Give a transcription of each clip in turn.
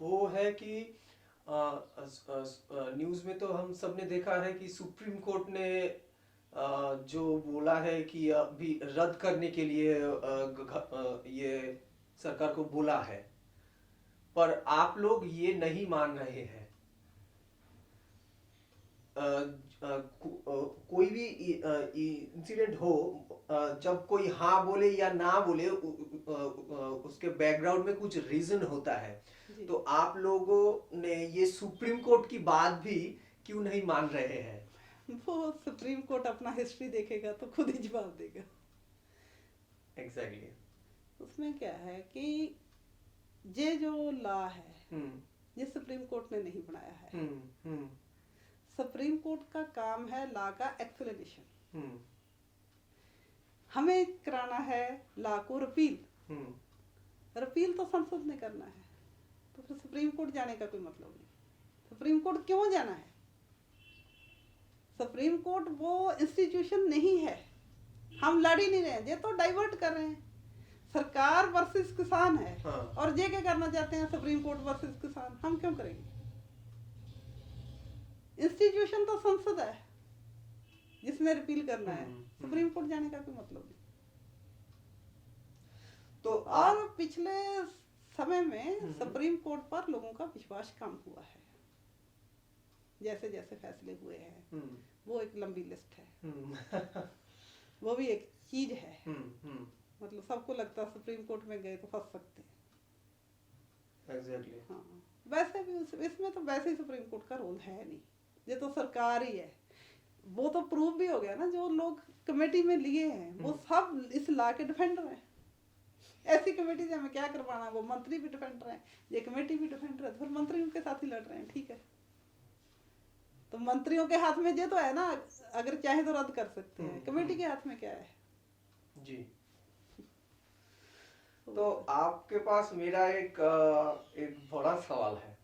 वो है कि न्यूज़ में तो हम सबने देखा है कि सुप्रीम कोर्ट ने जो बोला है कि अभी रद्द करने के लिए ये सरकार को बोला है, पर आप लोग ये नहीं मान रहे हैं। कोई भी इंसिडेंट हो, जब कोई हाँ बोले या ना बोले, उसके बैकग्राउंड में कुछ रीजन होता है। जी। तो आप लोगों ने ये सुप्रीम कोर्ट की बात भी क्यों नहीं मान रहे हैं? वो सुप्रीम कोर्ट अपना हिस्ट्री देखेगा तो खुद ही जवाब देगा। Exactly exactly. उसमें क्या है कि ये जो लॉ है हम्म ये सुप्रीम कोर्ट ने नहीं बनाया है। हम्म हम्म सुप्रीम कोर्ट का काम है लॉ का एक्सप्लेनेशन। हम्म हमें कराना है लॉ को रिपील। हम्म रिपील तो संसद ने करना है, तो फिर सुप्रीम कोर्ट जाने का कोई मतलब नहीं। सुप्रीम कोर्ट क्यों जाना है? सुप्रीम कोर्ट वो इंस्टीट्यूशन नहीं है। हम लड़ ही नहीं रहे हैं, ये तो डाइवर्ट कर रहे हैं। सरकार वर्सेस किसान है, हाँ। और ये क्या करना चाहते हैं सुप्रीम कोर्ट वर्सेस किसान। हम क्यों करेंगे? इंस्टीट्यूशन तो संसद है जिसने रिपील करना है। सुप्रीम कोर्ट जाने का कोई मतलब नहीं। तो और पिछले समय में सुप्रीम कोर्ट पर लोगों का विश्वास कम हुआ है। जैसे जैसे फैसले हुए हैं, वो एक लंबी लिस्ट है। वो भी एक चीज है। मतलब सबको लगता है सुप्रीम कोर्ट में गए तो फंस सकते हैं। एग्जैक्टली। हाँ, वैसे भी इसमें तो वैसे ही सुप्रीम कोर्ट का रोल है नहीं। ये तो सरकार ही है। वो तो प्रूव भी हो गया ना, जो लोग कमेटी में लिए हैं वो सब इस लॉ के डिफेंडर हैं। ऐसी कमेटी से हमें क्या करवाना? वो मंत्री भी डिफेंडर हैं, ये कमेटी भी डिफेंडर है, तो फिर मंत्रियों के साथ ही लड़ रहे हैं। ठीक है, तो मंत्रियों के हाथ में ये तो है ना, अगर चाहे तो रद्द कर सकते हैं। कमेटी के हाथ में क्या है? जी। तो आपके पास मेरा एक बड़ा सवाल है।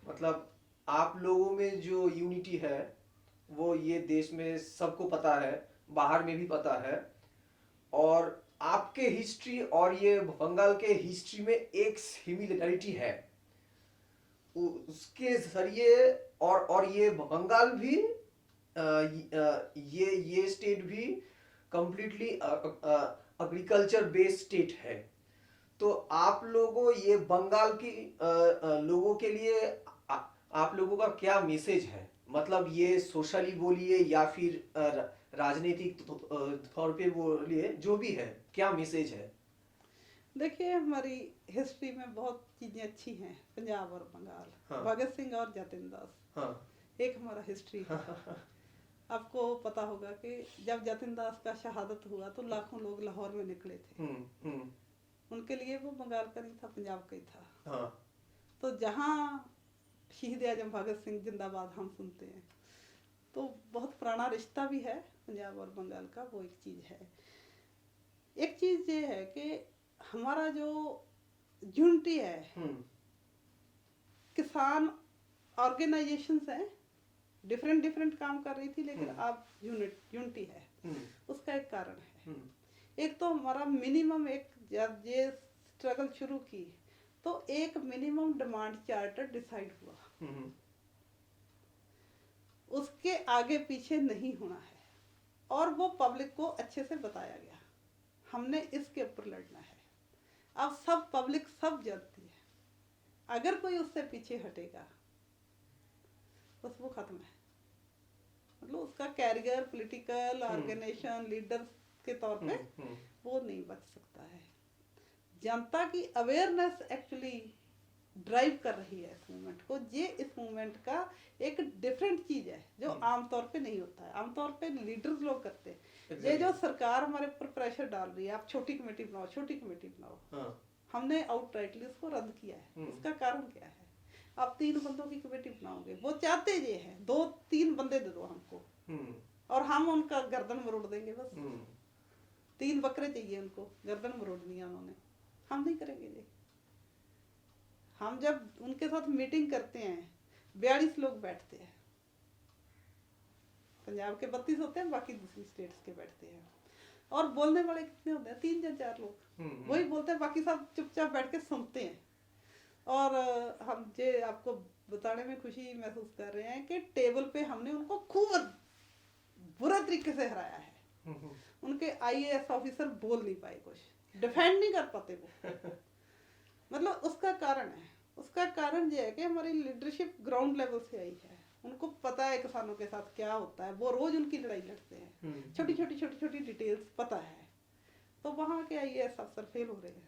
मतलब आप लोगों में जो यूनिटी है वो ये देश में सबको पता है, बाहर में भी पता है। और आपके हिस्ट्री और ये बंगाल के हिस्ट्री में एक सिमिलरिटी है। उसके जरिए और ये बंगाल भी, ये स्टेट भी कंप्लीटली एग्रीकल्चर बेस्ड स्टेट है। तो आप लोगों ये बंगाल की लोगों के लिए आप लोगों का क्या मैसेज है? मतलब ये सोशली बोलिए या फिर राजनीतिक तौर पे बोलिए, जो भी है, क्या मैसेज है? देखिए, हमारी हिस्ट्री में बहुत चीजें अच्छी हैं। पंजाब और बंगाल, हाँ। भगत सिंह और जतिन दास, हाँ। एक हमारा हिस्ट्री है। आपको पता होगा कि जब जतिन दास का शहादत हुआ तो लाखों लोग लाहौर में निकले थे। उनके लिए वो बंगाल का नहीं था, पंजाब का ही था। हाँ। तो जहाँ शहीद आजम भगत सिंह जिंदाबाद हम सुनते हैं, तो बहुत पुराना रिश्ता भी है पंजाब और बंगाल का। वो एक चीज़ है। एक चीज़ ये है कि हमारा जो यूनिटी है, किसान ऑर्गेनाइजेशंस हैं, डिफरेंट डिफरेंट काम कर रही थी, लेकिन अब यूनिटी है। उसका एक कारण है। एक तो हमारा मिनिमम, एक जब ये स्ट्रगल शुरू की तो एक मिनिमम डिमांड चार्टर डिसाइड हुआ। उसके आगे पीछे नहीं होना है, और वो पब्लिक को अच्छे से बताया गया। हमने इसके ऊपर लड़ना है। अब सब पब्लिक सब जानती है। अगर कोई उससे पीछे हटेगा बस वो खत्म है। मतलब उसका कैरियर पॉलिटिकल ऑर्गेनाइजेशन लीडर के तौर पे वो नहीं बच सकता है। जनता की अवेयरनेस एक्चुअली ड्राइव कर रही है इस मूवमेंट को। ये इस मूवमेंट का एक डिफरेंट चीज है जो आमतौर पे नहीं होता है। आमतौर पे लीडर्स लोग करते हैं। ये जो सरकार हमारे ऊपर प्रेशर डाल रही है, आप छोटी कमेटी बनाओ, छोटी कमेटी बनाओ, हमने आउटराइटली उसको रद्द किया है। उसका कारण क्या है? आप 3 बंदों की कमेटी बनाओगे, वो चाहते ये है 2-3 बंदे दे दो हमको, और हम उनका गर्दन मरोड़ देंगे। बस 3 बकरे चाहिए उनको, गर्दन मरोड़ दिया उन्होंने। हम नहीं करेंगे ये। हम जब उनके साथ मीटिंग करते हैं 42 लोग बैठते हैं। पंजाब के 32 होते हैं, बाकी दूसरी स्टेट्स के बैठते हैं। और बोलने वाले कितने होते हैं? 3 या 4 लोग। वही बोलते हैं, बाकी सब चुपचाप बैठ के सुनते हैं। और मुझे आपको बताने में खुशी महसूस कर रहे हैं कि टेबल पे हमने उनको खूब बुरा तरीके से हराया है। उनके आईएएस ऑफिसर बोल नहीं पाए, कुछ डिफेंड नहीं कर पाते वो। मतलब उसका कारण है, उसका कारण ये है कि हमारी लीडरशिप ग्राउंड लेवल से आई है। उनको पता है किसानों के साथ क्या होता है, वो रोज उनकी लड़ाई लड़ते हैं, छोटी छोटी डिटेल्स पता है। तो वहाँ के आईएएस अफसर फेल हो रहे हैं,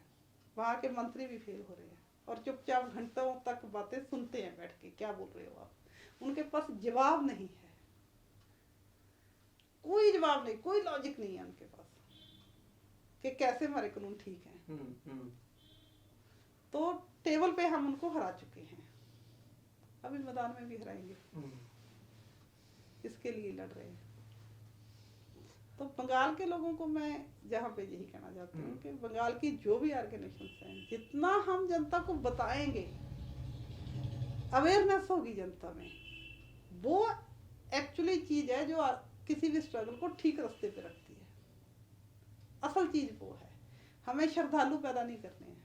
वहाँ के मंत्री भी फेल हो रहे हैं, और चुपचाप घंटों तक बातें सुनते हैं बैठ के, क्या बोल रहे हो आप। उनके पास जवाब नहीं है, कोई जवाब नहीं, कोई लॉजिक नहीं है उनके पास कि कैसे हमारे कानून ठीक हैं। तो टेबल पे हम उनको हरा चुके हैं, अभी मैदान में भी हराएंगे, इसके लिए लड़ रहे हैं। तो बंगाल के लोगों को मैं जहाँ पे यही कहना चाहती हूँ कि बंगाल की जो भी ऑर्गेनाइजेशंस हैं, जितना हम जनता को बताएंगे, अवेयरनेस होगी जनता में, वो एक्चुअली चीज है जो किसी भी स्ट्रगल को ठीक रास्ते पे रखती है। असल चीज वो है। हमें श्रद्धालु पैदा नहीं करने हैं,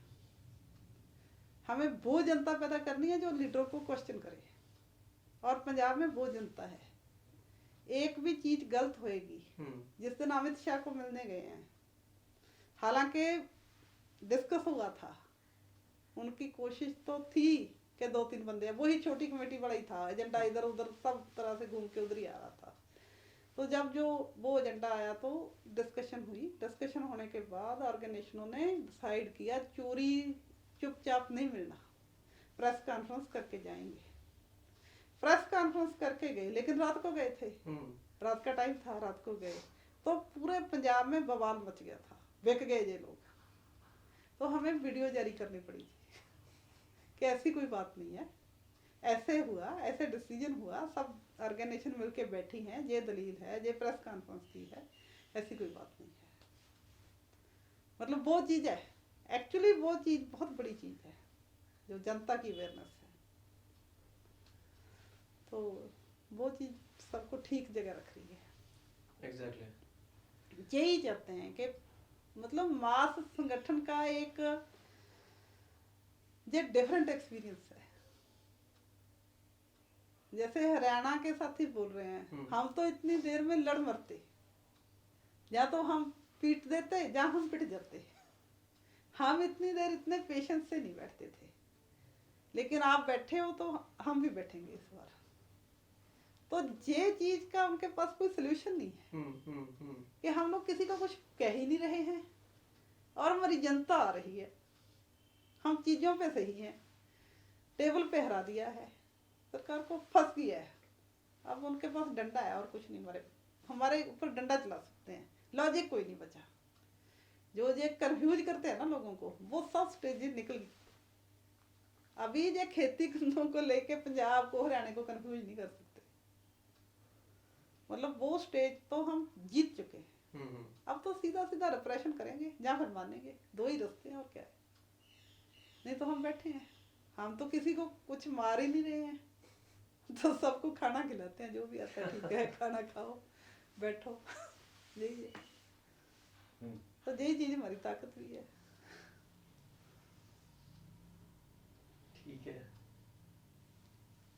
हमें वो जनता पैदा करनी है जो लीडर को क्वेश्चन करे। और पंजाब में वो जनता है, एक भी चीज गलत होएगी। जिस दिन अमित शाह को मिलने गए हैं, हालांकि डिस्कस हुआ था, उनकी कोशिश तो थी कि 2-3 बंदे, वही छोटी कमेटी बड़ा ही था, एजेंडा इधर उधर सब तरह से घूम के उधर ही आ रहा था। तो जब जो वो एजेंडा आया तो डिस्कशन हुई, डिस्कशन होने के बाद ऑर्गेनाइजेशनों ने डिसाइड किया चोरी चुपचाप नहीं मिलना, प्रेस कॉन्फ्रेंस करके जाएंगे। प्रेस कॉन्फ्रेंस करके गए, लेकिन रात को गए थे, रात का टाइम था, रात को गए तो पूरे पंजाब में बवाल मच गया था, बिक गए ये लोग। तो हमें वीडियो जारी करनी पड़ी कि ऐसी कोई बात नहीं है, ऐसे हुआ, ऐसे डिसीजन हुआ, सब ऑर्गेनाइजेशन मिलके बैठी हैं, ये दलील है, ये प्रेस कॉन्फ्रेंस की है, ऐसी कोई बात नहीं है। मतलब वो चीज़ है, एक्चुअली वो चीज़ बहुत बड़ी चीज़ है जो जनता की अवेयरनेस है। तो वो चीज़ सबको ठीक जगह रख रही है। एग्जैक्टली। यही चाहते हैं कि मतलब मास संगठन का एक ये डिफरेंट एक्सपीरियंस है। जैसे हरियाणा के साथी बोल रहे हैं, हम तो इतनी देर में लड़ मरते, या तो हम पीट देते या हम पिट जाते, हम इतनी देर इतने पेशेंस से नहीं बैठते थे। लेकिन आप बैठे हो तो हम भी बैठेंगे इस बार। तो ये चीज का उनके पास कोई सोल्यूशन नहीं है कि हम लोग किसी का कुछ कह ही नहीं रहे हैं और हमारी जनता आ रही है, हम चीजों पे सही हैं, टेबल पे हरा दिया है, सरकार को फंस गया है। अब उनके पास डंडा है और कुछ नहीं, हमारे ऊपर डंडा चला सकते हैं, लॉजिक कोई नहीं बचा। जो ये कंफ्यूज करते हैं ना लोगों को, वो सब स्टेज निकल गई। अभी ये खेती कानूनों को लेके पंजाब को, हरियाणा को कंफ्यूज नहीं कर सकते। मतलब वो स्टेज तो हम जीत चुके हैं। अब तो सीधा सीधा रिप्रेशन करेंगे या फिर मानेंगे, दो ही रास्ते हैं और क्या है। नहीं तो हम बैठे हैं, हम तो किसी को कुछ मार ही नहीं रहे हैं, तो सबको खाना खिलाते हैं, जो भी आता है ठीक है, खाना खाओ बैठो, यही है। तो यही चीज हमारी ताकत भी है। ठीक है।